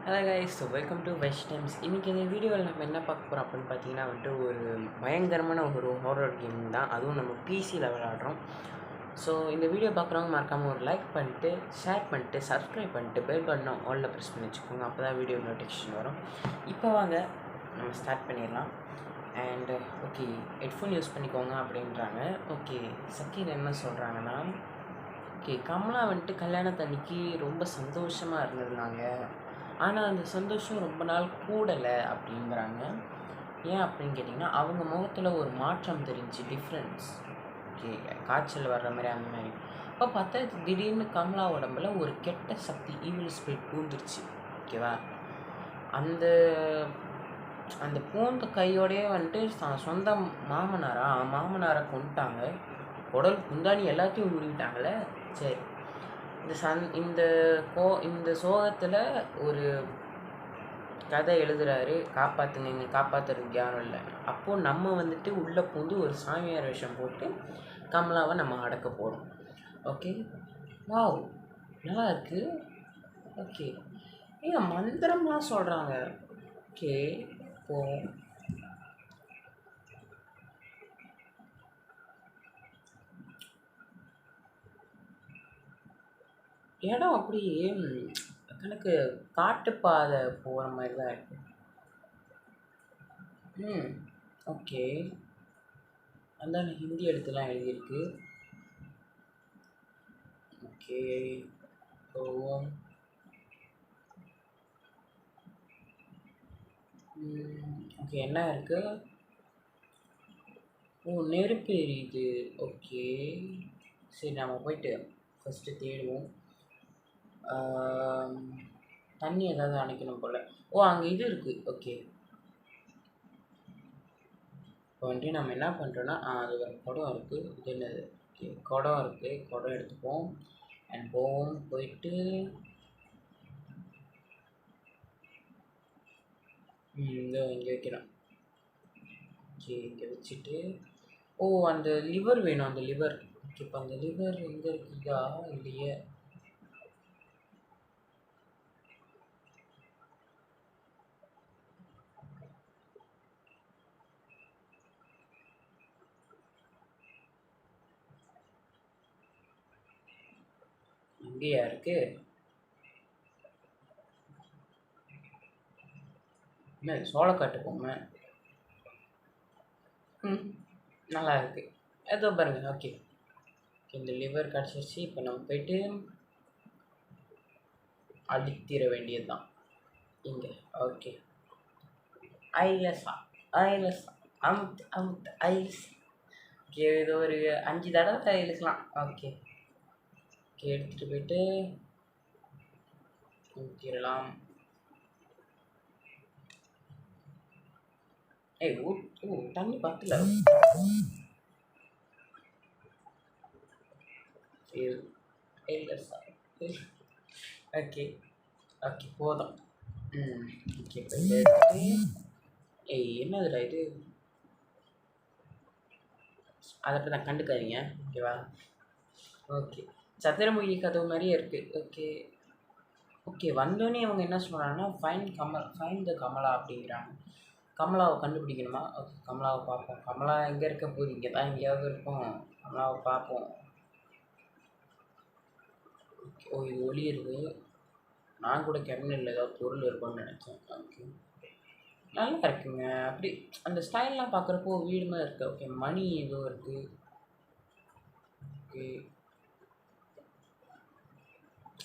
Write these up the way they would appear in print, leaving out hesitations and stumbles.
Hello guys, welcome to west times. இன்றைக்கி இந்த வீடியோவில் நம்ம என்ன பார்க்க போகிறோம் அப்படின்னு பார்த்தீங்கன்னா ஒரு பயங்கரமான ஒரு ஹாரர் கேம் தான். அதுவும் நம்ம பிசியில் விளையாடுறோம். ஸோ இந்த வீடியோ பார்க்குறவங்க மறக்காமல் ஒரு லைக் பண்ணிட்டு, ஷேர் பண்ணிட்டு, சப்ஸ்கிரைப் பண்ணிட்டு, பெல் பட்டனை ஆலில் ப்ரெஸ் பண்ணி வச்சுக்கோங்க. அப்போ தான் வீடியோ நோட்டிஃபிகேஷன் வரும். இப்போ வாங்க நம்ம ஸ்டார்ட் பண்ணிடலாம். அண்டு ஓகே, ஹெட்ஃபோன் யூஸ் பண்ணிக்கோங்க அப்படின்றாங்க. ஓகே, சக்கீர் என்ன சொல்கிறாங்கன்னா, ஓகே கமலா கல்யாணத்தன்னைக்கு ரொம்ப சந்தோஷமாக இருந்திருந்தாங்க. ஆனால் அந்த சந்தோஷம் ரொம்ப நாள் கூடலை அப்படிங்கிறாங்க. ஏன் அப்படின்னு கேட்டிங்கன்னா, அவங்க முகத்தில் ஒரு மாற்றம் தெரிஞ்சு, டிஃப்ரென்ஸ். ஓகே, காய்ச்சல் வர்ற மாதிரி அந்த மாதிரி. அப்போ பார்த்தா திடீர்னு கமலா உடம்புல ஒரு கெட்ட சக்தி, ஈவில் ஸ்பிரிட் பூந்துருச்சு. ஓகேவா, அந்த அந்த பூந்த கையோடையே சொந்த மாமனாரை கொண்டுட்டாங்க. உடல் குந்தாணி எல்லாத்தையும் உருவிட்டாங்களே. சரி, இந்த சோகத்தில் ஒரு கதை எழுதுகிறாரு, காப்பாற்றுங்க, காப்பாற்றுறதுக்கு யாரும் இல்லை. அப்போது நம்ம உள்ளே பூந்து ஒரு சாமியார் வேஷம் போட்டு கமலாவை நம்ம அடக்க போகிறோம். ஓகே, வாவ், நல்லா இருக்குது. ஓகே, ஏங்க மந்திரம்லாம் சொல்கிறாங்க. ஓகே, இப்போது இடம் அப்படியே எனக்கு காட்டுப்பாதை போகிற மாதிரி தான் இருக்குது. ஓகே, அந்த ஹிந்தி எழுத்துலாம் எழுதியிருக்கு. ஓகே, போவோம். ஓகே, என்ன இருக்குது? நெருப்பு எரியுது. ஓகே, சரி, நம்ம போயிட்டு ஃபஸ்ட்டு தேடுவோம். தண்ணி ஏதாவது அணைக்கணும் போல். அங்கே இது இருக்குது. ஓகே, இப்போ நம்ம என்ன பண்ணுறோன்னா, அது ஒரு குடம் இருக்குது. இது என்னது? ஓகே, குடம் இருக்குது. குடம் எடுத்துப்போம் அண்ட் போவோம். போயிட்டு இங்கே வைக்கிறோம். ஓகே, இங்கே வச்சுட்டு அந்த லிவர் வேணும். அந்த லிவர். ஓகே, இப்போ அந்த லிவர் எங்கே இருக்குதா இல்லையே? இங்கேயா இருக்கு? என்ன சோளக்காட்டு பொம்மை? நல்லா இருக்குது. ஏதோ பாருங்க. ஓகே, இந்த லிவர் கிடச்சிருச்சு. இப்போ நம்ம போயிட்டு அழித்திர வேண்டியது தான் இங்கே. ஓகே, ஐலஸா ஐலஸ். ஓகே, இது ஒரு 5 தடவை இழுக்கலாம். ஓகே, எடுத்துகிட்டு போயிட்டு ஊற்றிடலாம். தண்ணி பத்தல. ஓகே, ஓகே, போதும். ஓகே, என்னதுடா இது? அதை பற்றி நான் கண்டுக்காதீங்க. ஓகேவா? ஓகே, சத்திரமுகி கதவு மாதிரியே இருக்குது. ஓகே, ஓகே, வந்தோடனே அவங்க என்ன சொல்கிறாங்கன்னா, ஃபைன் த கமலா அப்படிங்கிறாங்க. கமலாவை கண்டுபிடிக்கணுமா? ஓகே, கமலாவை பார்ப்போம். கமலா எங்கே இருக்க போகுது? இங்கே தான் எங்கேயாவது இருக்கும். கமலாவை பார்ப்போம். இது ஒளி இருக்குது. நான் கூட கேபினில் ஏதாவது பொருள் இருக்கும்னு நினச்சேன். ஓகே, நல்லா இருக்குங்க. அப்படி அந்த ஸ்டைல்லாம் பார்க்குறப்போ வீடு மாதிரி இருக்குது. ஓகே, மணி ஏதோ இருக்குது. ஓகே,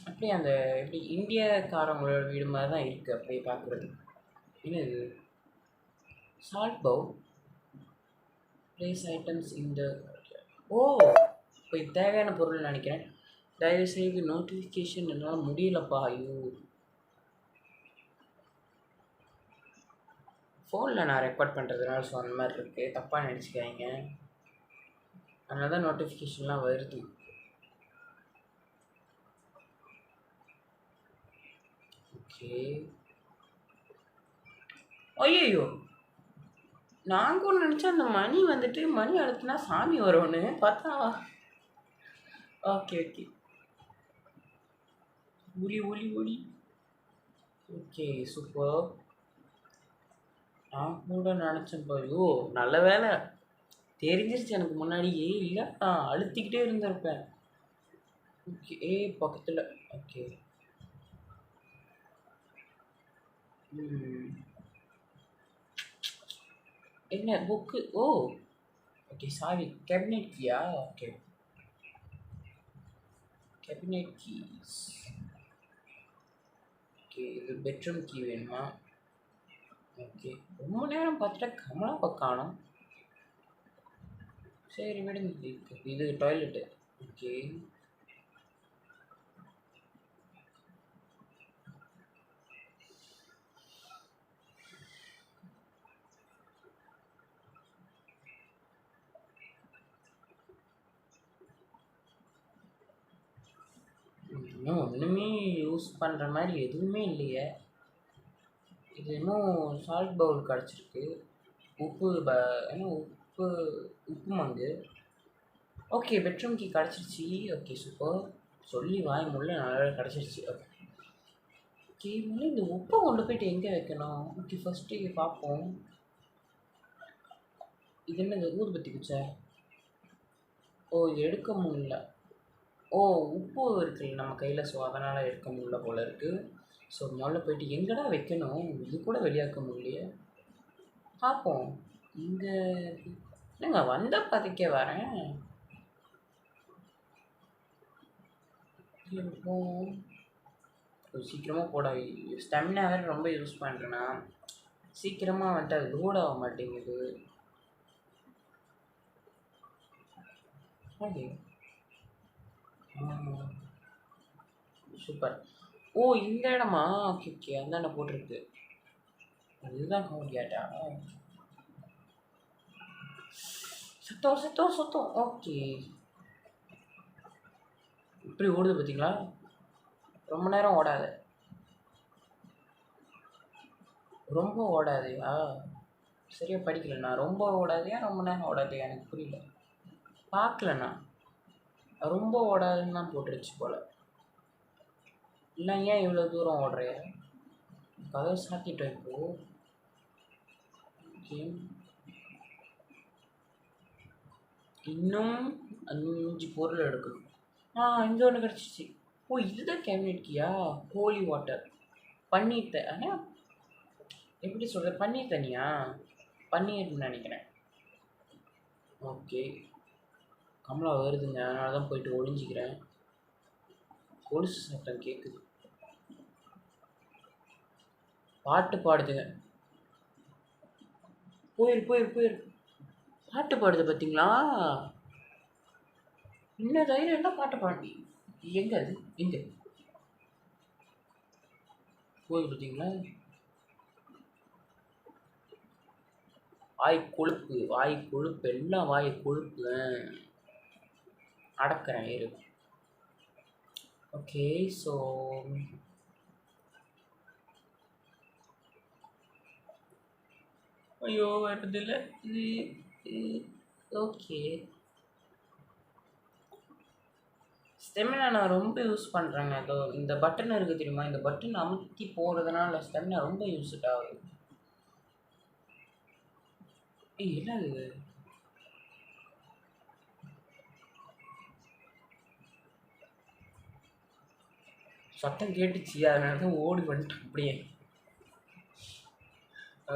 அப்படியே அந்த எப்படி இந்தியக்காரங்களோட வீடு மாதிரி தான் இருக்குது அப்படியே பார்க்குறது. என்னது? சால்ட் பவுல் ப்ளேஸ் ஐட்டம்ஸ் இந்த இப்போ இது தேவையான பொருள் நினைக்கிறேன். தயவுசெய்து நோட்டிஃபிகேஷன் என்னால் முடியலப்பா. ஐயோ, ஃபோனில் நான் ரெக்கார்ட் பண்ணுறதுனால ஸோ அந்த மாதிரி இருக்குது. தப்பாக நினச்சிக்காதீங்க. அதனால தான் நோட்டிஃபிகேஷன்லாம் வருது. ஓகே, ஐயோ, நான் கூட நினச்சேன் அந்த மணி அழுத்தினா சாமி வரும்னு பார்த்தா. ஓகே, ஒளி. Okay super. நான் கூட நினச்சேன் ஐயோ நல்ல வேலை தெரிஞ்சிருச்சு எனக்கு முன்னாடியே, இல்லை நான் அழுத்திக்கிட்டே இருந்திருப்பேன். ஓகே பக்கத்தில். ஓகே என்ன book? Oh okay sorry, cabinet கீயா? Okay cabinet keys. ஓகே இது பெட்ரூம் கீ வேணுமா? ஓகே ரொம்ப நேரம் பார்த்துட்டா கமலா காணோம். சரி விடுங்க, இது டாய்லெட்டு. ஓகே இன்னும் ஒன்றுமே யூஸ் பண்ணுற மாதிரி எதுவுமே இல்லையே. இது இன்னும் சால்ட் பவுல் கிடச்சிருக்கு. உப்பு ஏன்னா உப்பு உப்பு மங்கு. ஓகே பெட்ரூம் கீ கிடச்சிருச்சு. Okay super. சொல்லி வாய் முள்ள நல்லா கிடச்சிருச்சு. ஓகே ஓகே இந்த உப்பை கொண்டு போய்ட்டு எங்கே வைக்கணும்? ஓகே ஃபஸ்ட்டு இது பார்ப்போம். இது என்னது ஊதுபத்தி குச்சா? ஓ இது எடுக்க முடியல. ஓ உப்பு இருக்குல்ல நம்ம கையில், ஸோ அதனால் எடுக்க முடியல போல் இருக்குது. ஸோ முதல்ல போயிட்டு எங்கடா வைக்கணும், இது கூட வெளியாக்க முடியலையே. பார்ப்போம். இங்கே இல்லைங்க வந்த பதைக்க வரேன். இருக்கும் சீக்கிரமாக போட. ஸ்டெமினா வேறு ரொம்ப யூஸ் பண்ணுறேன்னா சீக்கிரமாக வந்துட்டு அது லோட் ஆக மாட்டேங்குது. Okay super. ஓ இந்த இடமா? ஓகே ஓகே அந்தாண்ட போட்டிருக்கு. அதுதான் ஹோம் கேட்டா? சுத்தம் சுத்தம் சுத்தம். ஓகே இப்படி ஓடுது பார்த்தீங்களா? ரொம்ப நேரம் ஓடாது. ரொம்ப ஓடாதையா? சரியாக படிக்கலண்ணா. ரொம்ப ஓடாதையா ரொம்ப நேரம் ஓடாதையா எனக்கு புரியல. பார்க்கலண்ணா. ரொம்ப ஓடாதுன்னு தான் போட்டுருச்சு போல். இல்லை ஏன் இவ்வளோ தூரம் ஓடுறிய? கதவை சாத்திட்டோம் இப்போது. ஓகே இன்னும் 5 பொருள் எடுக்கணும். இங்கே ஒன்று கிடச்சிச்சு. ஓ இதுதான் கேபினெட் கீயா? ஹோலி வாட்டர் பன்னீர் ஆனால் எப்படி சொல்கிறது, பன்னீர் தண்ணியா? பன்னீர்னு நினைக்கிறேன். ஓகே கமலா வருதுங்க, அதனால தான் போயிட்டு ஒளிஞ்சிக்கிறேன். கொலுசு சட்டம் கேட்குது, பாட்டு பாடுதுங்க. போயிரு பாட்டு பாடுது பார்த்தீங்களா? இன்னும் தைரியம் என்ன பாட்டு பாடி? எங்கே அது? எங்கே போய் பார்த்தீங்களா? வாய் கொழுப்பு எல்லாம் வாய் கொழுப்பு அடக்கிறேன் இரு. ஓகே ஸோ ஐயோ வருதில்ல இது. ஓகே ஸ்டெமினா நான் ரொம்ப யூஸ் பண்ணுறேங்க. அதோ இந்த பட்டன் இருக்குது தெரியுமா? இந்த பட்டன் அமுத்தி போகிறதுனால ஸ்டெமினா ரொம்ப யூஸ்ட் ஆகுது. என்னது சத்தம் கேட்டுச்சு, அதனால தான் ஓடி வந்துட்டேன் அப்படியே.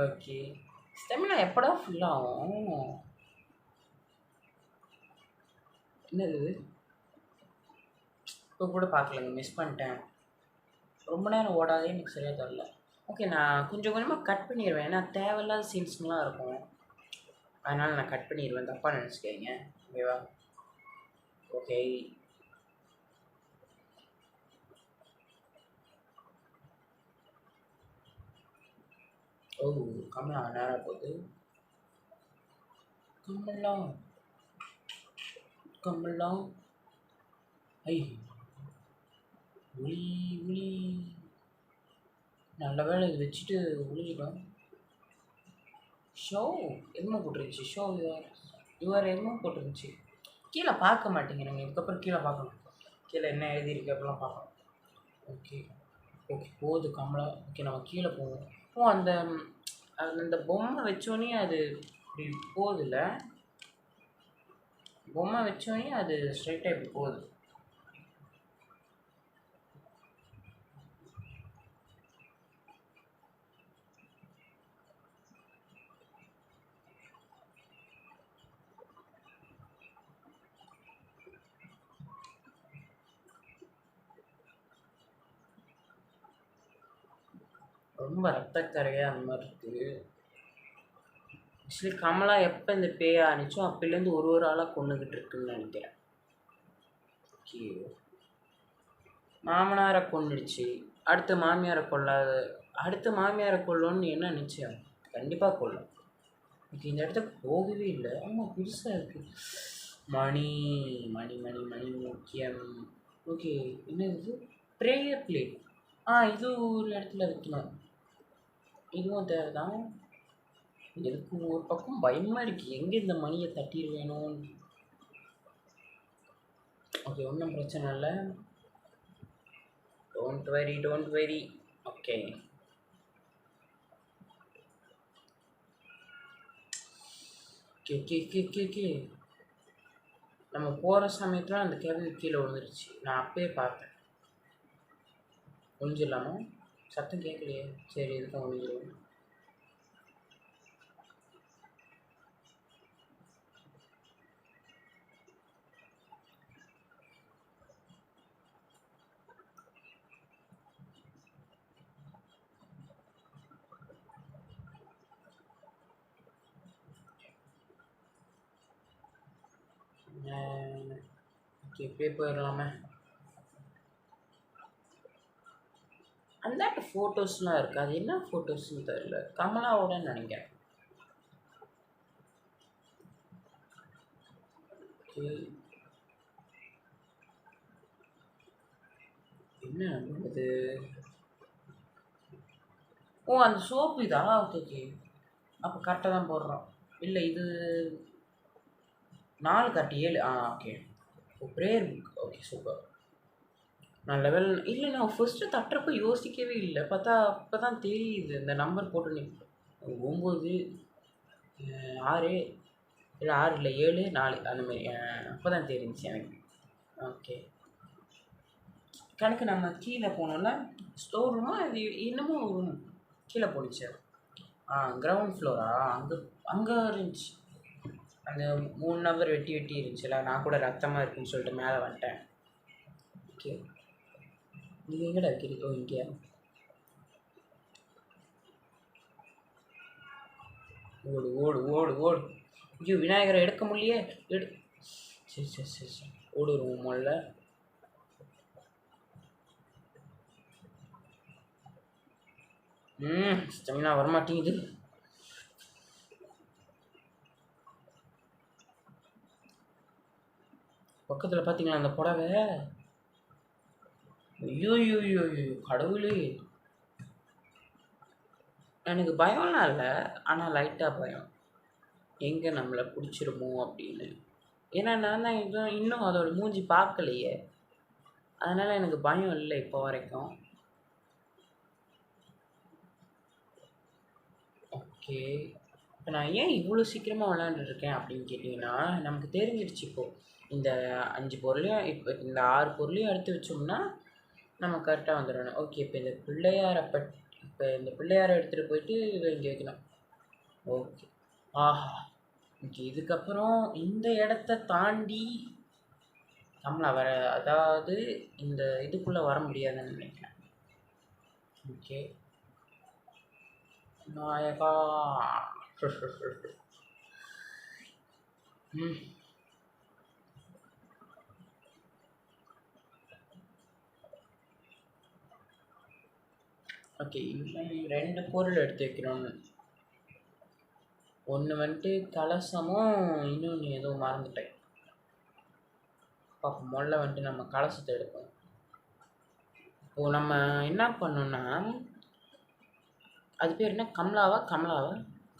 ஓகே ஸ்டெமினா எப்படா ஃபுல்லாகும்? என்னது இப்போ கூட பார்க்கலங்க, மிஸ் பண்ணிட்டேன். ரொம்ப நேரம் ஓடாதே எனக்கு சரியாக தெரில. ஓகே நான் கொஞ்சம் கொஞ்சமாக கட் பண்ணிடுவேன், ஏன்னா தேவையில்லாத சீன்ஸ்லாம் இருக்கும், அதனால் நான் கட் பண்ணிடுவேன், தப்பாக நினச்சிக்காதீங்க ஓகேவா? ஓகே ஓ கமலா நேரம் போகுது. கமலா ஐ ஒளி நல்ல வேலை இது வச்சுட்டு ஒளிஞ்சிடும். ஷோ எதுமா போட்டுருந்துச்சு? ஷோ யுவர் எதுமா போட்டுருந்துச்சு? கீழே பார்க்க மாட்டேங்கிறீங்க, இதுக்கப்புறம் கீழே பார்க்கணும். கீழே என்ன எழுதியிருக்கு அப்படிலாம் பார்க்கணும். ஓகே ஓகே போகுது கமலா. ஓகே நம்ம கீழே போவோம். ஓ அந்த அந்த பொம்மை வச்சோடனே அது இப்படி போகுதுல்ல, பொம்மை வச்சோடனே அது ஸ்ட்ரைட்டாக இப்படி போகுது. ரொம்ப ரத்தக்கரையாக அந்த மாதிரி இருக்குது. ஆக்சுவலி கமலா எப்போ இந்த பேய் ஆனிச்சோ அப்போலேருந்து ஒரு ஆளாக கொண்டுக்கிட்டு இருக்குன்னு நினைக்கிறேன். ஓகே மாமனாரை கொன்னுடுச்சு, அடுத்து மாமியாரை கொல்லாத, அடுத்து மாமியாரை கொல்லணும்னு என்ன நிச்சயம்? கண்டிப்பாக கொல்லும். ஓகே இந்த இடத்துக்கு போகவே இல்லை. ஆமாம் புதுசாக இருக்குது. மணி மணி மணி மணி முக்கியம். ஓகே என்ன இது? Prayer plate. இது ஒரு இடத்துல வைக்கணும். இதுவும் தேவை தான். எதுக்கு ஒரு பக்கம் பயமாக இருக்குது, எங்கே இந்த மணியை தட்டிடுவேணும். ஓகே ஒன்றும் பிரச்சனை இல்லை. Don't worry. ஓகே ஓகே நம்ம போகிற சமயத்தில் அந்த கேபிள் கீழே விழுந்துருச்சு. நான் அப்பயே பார்த்தேன். ஒழிஞ்சிடலாமா? சத்தம் கேட்கலையே. சரி இதுக்கும் ஒழிஞ்சிடும். ஓகே இப்படியே போயிடலாமே. அந்த ஃபோட்டோஸ்லாம் இருக்குது, அது என்ன ஃபோட்டோஸ்ன்னு தெரியல. கமலாவோடன்னு நினைக்கிறேன். ஓகே என்ன பண்ணுறது? ஓ அந்த சோப்பு இதா? ஓகே அப்போ கரெக்டாக தான் போடுறோம். இல்லை இது 4 correct 7. Okay prayer book. Okay super. நான் லெவல் இல்லை, நான் ஃபஸ்ட்டு தட்டுறப்ப யோசிக்கவே இல்லை. பார்த்தா அப்போ தான் தெரியுது இந்த நம்பர் போட்டு 9 6 இல்லை 6 இல்லை 7 4 அந்தமாரி. அப்போ தான் தெரிஞ்சிச்சு எனக்கு. ஓகே கணக்கு நம்ம கீழே போனோம்ல, ஸ்டோர் ரூமா அது இன்னமும் ரூம் கீழே போணுச்சு. Ground Flora? அங்கே இருந்துச்சு. அந்த 3 நம்பர் வெட்டி இருந்துச்சுல, நான் கூட ரத்தமாக இருக்குன்னு சொல்லிட்டு மேலே வந்துட்டேன். ஓகே நீங்கள் எங்கடா வைக்கிறீங்க? இங்கே ஓடு ஓடு ஓடு ஓடு. ஐயோ விநாயகரை எடுக்க முடியலையே. சரி ஓடுருவோம் முதல்ல. ஸ்டெமினா வரமாட்டேங்குது. பக்கத்தில் பார்த்தீங்களா அந்த புடவை? ஐயோ கடவுளே. எனக்கு பயம்லாம் இல்லை, ஆனால் லைட்டாக பயம், எங்கே நம்மளை பிடிச்சிருமோ அப்படின்னு. ஏன்னா நான் தான் இன்னும் அதோட மூஞ்சி பார்க்கலையே, அதனால் எனக்கு பயம் இல்லை இப்போ வரைக்கும். ஓகே இப்போ நான் ஏன் இவ்வளோ சீக்கிரமாக விளையாண்டுருக்கேன் அப்படின்னு கேட்டிங்கன்னா, நமக்கு தெரிஞ்சிடுச்சு இப்போது இந்த 5 பொருளையும் இப்போ இந்த 6 பொருளையும் எடுத்து வச்சோம்னா நம்ம கரெக்டாக வந்துடணும். ஓகே இப்போ இந்த பிள்ளையாரை எடுத்துகிட்டு போயிட்டு இங்கே வைக்கணும். ஓகே ஓகே இதுக்கப்புறம் இந்த இடத்த தாண்டி கமலா வர, அதாவது இந்த இதுக்குள்ளே வர முடியாதுன்னு நினைக்கிறேன். ஓகே நாயகா. ஓகே இன்னும் 2 பொருள் எடுத்து வைக்கணும்னு. ஒன்று வந்துட்டு கலசமும், இன்னொன்று ஏதோ மறந்துட்டேன். பார்ப்போம். முதல்ல வந்துட்டு நம்ம கலசத்தை எடுப்போம். இப்போது நம்ம என்ன பண்ணோம்னா, அது பேர் என்ன?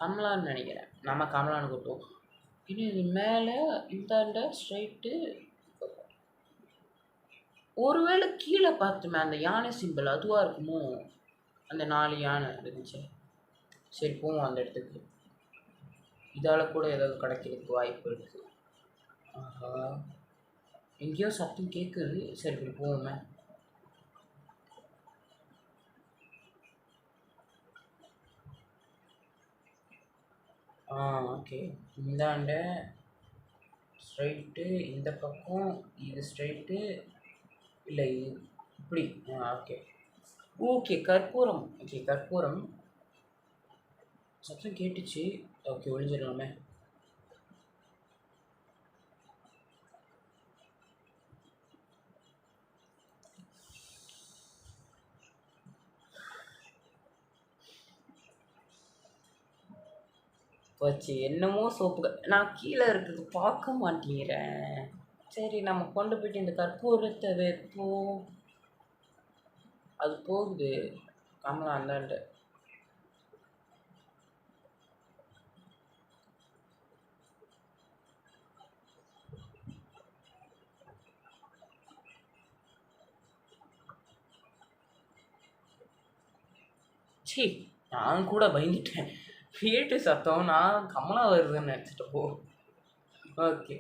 கமலான்னு நினைக்கிறேன். நம்ம கமலான்னு கூப்பிட்டோம். இன்னும் இது மேலே இந்தாண்ட ஸ்ட்ரைட்டு ஒருவேளை கீழே பார்த்துமே அந்த யானை சிம்பிள் அதுவாக இருக்குமோ? அந்த 4 யானை இருந்துச்சு. சரி போவோம் அந்த இடத்துக்கு. இதால் கூட ஏதாவது கிடைக்கிறதுக்கு வாய்ப்பு இருக்குது. ஆஹா, எங்கேயோ சத்தம் கேட்குது. சரி இப்படி போவோமே. ஓகே. இந்தாண்ட ஸ்ட்ரைட்டு, இந்த பக்கம் இது ஸ்ட்ரைட்டு, இல்லை இது இப்படி. Okay okay. கற்பூரம். ஓகே கற்பூரம். சத்தம் கேட்டுச்சு. ஓகே ஒழிஞ்சிடலாமே. போச்சு. என்னமோ சோப்பு நான் கீழே இருக்கிறது பார்க்க மாட்டேங்கிறேன். சரி நம்ம கொண்டு போயிட்டு இந்த கற்பூரத்தை வைப்போம். அது போகுது. கமலா அந்தாண்ட. சி நான் கூட பயந்துட்டேன். வீட்டு சத்தம் நான் கமலா வருதுன்னு நினச்சிட்டு போ. ஓகே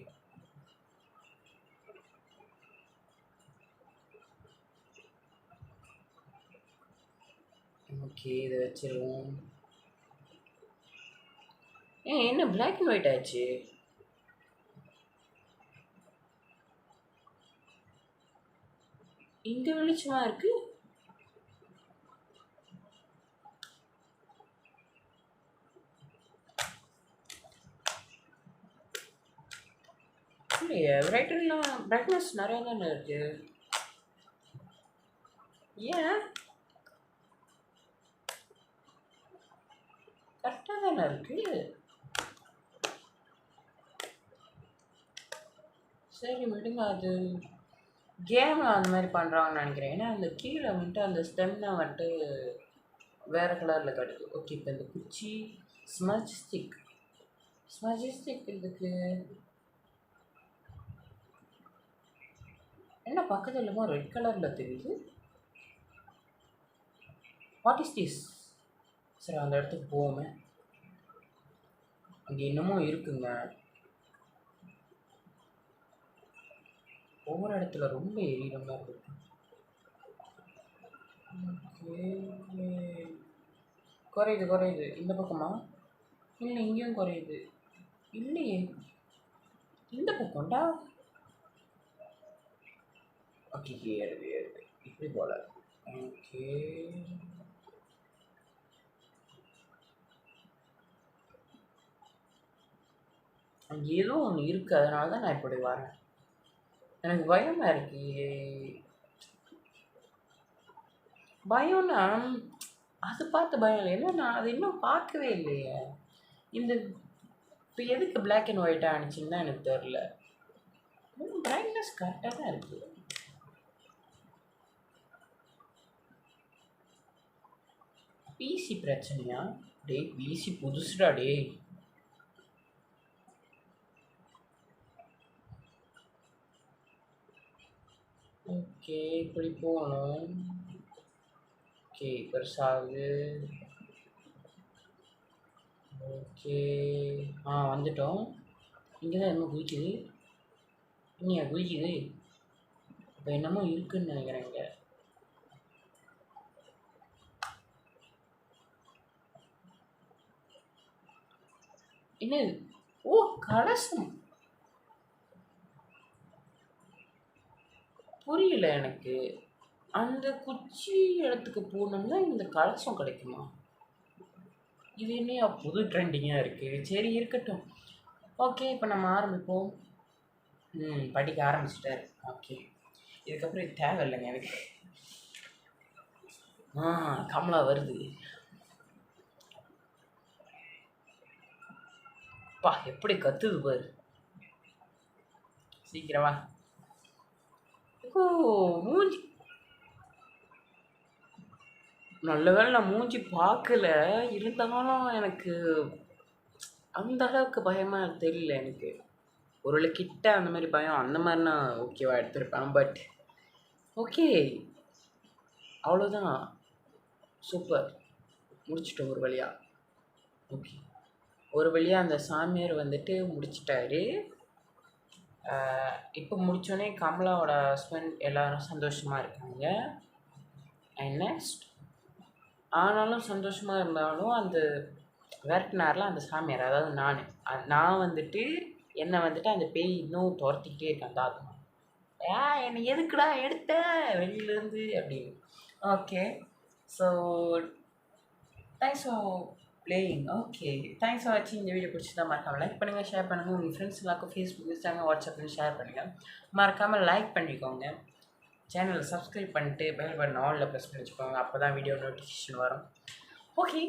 ஓகே இதை வச்சிருவோம். என்ன பிளாக் அண்ட் ஒயிட் ஆச்சு? இங்க வெளிச்சமா இருக்கு. இல்லையே பிரைட்னஸ் நிறைய தானே இருக்கு. ஏன் கரெக்டாக தானே இருக்கு. சரி விடுங்க. அது கேமில் அந்த மாதிரி பண்ணுறாங்கன்னு நினைக்கிறேன். ஏன்னா அந்த கீழே வந்துட்டு அந்த ஸ்டெம்னை வந்துட்டு வேறு கலரில் கட்டுது. ஓகே இப்போ இந்த குச்சி ஸ்மஜ் ஸ்டிக் இதுக்கு என்ன பக்கத்தில் இல்லாமல் ரெட் கலரில் தெரியுது. What is this? சரி அந்த இடத்துக்கு போவோமே. அங்கே இன்னமும் இருக்குங்க. ஒவ்வொரு இடத்துல ரொம்ப எரியிற மாதிரி இருக்கு. குறையுது. இந்த பக்கமா? இல்லை இங்கேயும் குறையுது. இல்லையே இந்த பக்கம்டா. ஓகே ஏறுது இப்படி போல. ஓகே அங்கே ஏதோ ஒன்று இருக்குது. அதனால தான் நான் இப்படி வரேன். எனக்கு பயமாக இருக்கு. பயம்னா அது பார்த்து பயம் இல்லை. ஏன்னா நான் அதை இன்னும் பார்க்கவே இல்லையே. இந்த இப்போ எதுக்கு பிளாக் அண்ட் ஒயிட்டாக ஆனிச்சுன்னு தான் எனக்கு தெரில. பிரைட்னஸ் கரெக்டாக தான் இருக்குது. பிசி பிரச்சனையா? டேய் பிசி புதுசுடா டேய். ஓகே இப்படி போகணும். ஓகே பெருசாகுது. ஓகே வந்துட்டோம். இங்கே தான் என்னமோ குதிக்குது. இன்னையா குதிக்குது? இப்போ என்னமோ இருக்குன்னு நினைக்கிறேன் இங்கே. என்ன? ஓ கலசம். புரியல எனக்கு. அந்த குச்சி இடத்துக்கு போனோம்னா இந்த கலசம் கிடைக்குமா? இது என்னையா புது ட்ரெண்டிங்காக இருக்குது. சரி இருக்கட்டும். ஓகே இப்போ நம்ம ஆரம்பிப்போம். படிக்க ஆரம்பிச்சிட்டாரு. ஓகே இதுக்கப்புறம் இது தேவையில்லைங்க எனக்கு. கமலா வருது. பா எப்படி கத்துது பாரு. சீக்கிரமா. மூஞ்சி நல்ல வேளை நான் மூஞ்சி பார்க்கல. இருந்தாலும் எனக்கு அந்த அளவுக்கு பயமாக தெரியல எனக்கு. ஒருவேளை கிட்ட அந்த மாதிரி பயம் அந்த மாதிரினா ஓகேவா எடுத்திருப்பேன். பட் ஓகே, அவ்வளோதான். சூப்பர். முடிச்சுட்டோம் ஒரு வழியா. ஓகே. ஒரு வழியா அந்த சாமியார் வந்துட்டு முடிச்சுட்டாரு. இப்போ முடிச்சோடனே கமலாவோட ஹஸ்பண்ட் எல்லாரும் சந்தோஷமாக இருக்காங்க. அண்ட் நெக்ஸ்ட் ஆனாலும் சந்தோஷமாக இருந்தாலும் அந்த விரட்டினார்ல அந்த சாமியார், அதாவது நான் வந்துட்டு என்னை வந்துட்டு அந்த பேய் இன்னும் துரத்திக்கிட்டே இருக்கேன் அந்த ஆத்மா. என்னை எதுக்குடா எடுத்த வெளியிலேருந்து அப்படின்னு. Okay, so thanks for playing. Okay, thanks for வாட்சிங். இந்த வீடியோ பிடிச்சிருந்தா மறக்காமல் லைக் பண்ணுங்கள், ஷேர் பண்ணுங்கள். உங்கள் ஃப்ரெண்ட்ஸ் எல்லாருக்கும் ஃபேஸ்புக், இன்ஸ்டாகிராம், வாட்ஸ்அப்னு ஷேர் பண்ணுங்கள். மறக்காமல் லைக் பண்ணிக்கோங்க. சேனலை சப்ஸ்கிரைப் பண்ணிட்டு பெல் பட்டன் ஆலில் ப்ரெஸ் பண்ணி வச்சுக்கோங்க. அப்போ தான் வீடியோ நோட்டிஃபிகேஷன் வரும். ஓகே.